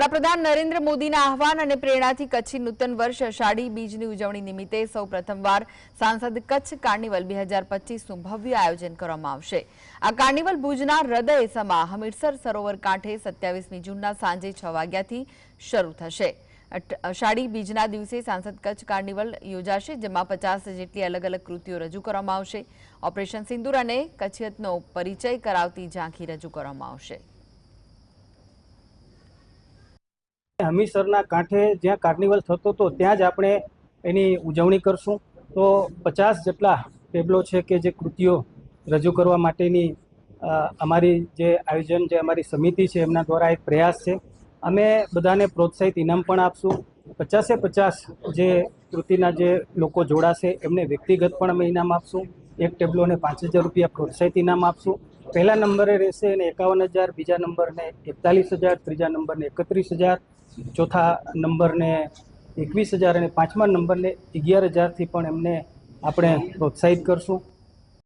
વડાપ્રધાન નરેન્દ્ર મોદીના આહવાન અને પ્રેરણાથી કચ્છી નૂતન વર્ષ અષાઢી બીજની ઉજવણી નિમિત્તે સૌ પ્રથમવાર સાંસદ કચ્છ કાર્નિવલ 2025નું ભવ્ય આયોજન કરવામાં આવશે। આ કાર્નિવલ ભુજના હૃદય સમા હમીરસર સરોવર કાંઠે 27મી જૂનના સાંજે 6 વાગ્યાથી શરૂ થશે। અષાઢી બીજના દિવસે સાંસદ કચ્છ કાર્નિવલ યોજાશે, જેમાં 50 જેટલી અલગ અલગ કૃતિઓ રજૂ કરવામાં આવશે। ઓપરેશન સિંદૂર અને કચ્છિયતનો પરિચય કરાવતી ઝાંખી રજૂ કરવામાં આવશે। હમીરસરના કાંઠે જ્યાં કાર્નિવલ થતો હતો ત્યાં જ આપણે એની ઉજવણી કરશું। તો 50 જેટલા ટેબલો છે કે જે કૃતિઓ રજૂ કરવા માટેની અમારી જે આયોજન જે અમારી સમિતિ છે એમના દ્વારા એક પ્રયાસ છે। અમે બધાને પ્રોત્સાહિત ઇનામ પણ આપશું। 50-50 જે કૃતિના જે લોકો જોડાશે એમને વ્યક્તિગત પણ અમે ઇનામ આપશું। એક ટેબલોને 5000 રૂપિયા પ્રોત્સાહિત ઇનામ આપશું। પહેલા નંબરે રહેશે એને 51000, બીજા નંબરને 41000, ત્રીજા નંબરને 31000, ચોથા નંબરને 21000 અને પાંચમા નંબરને 11000થી પણ એમને આપણે પ્રોત્સાહિત કરશું।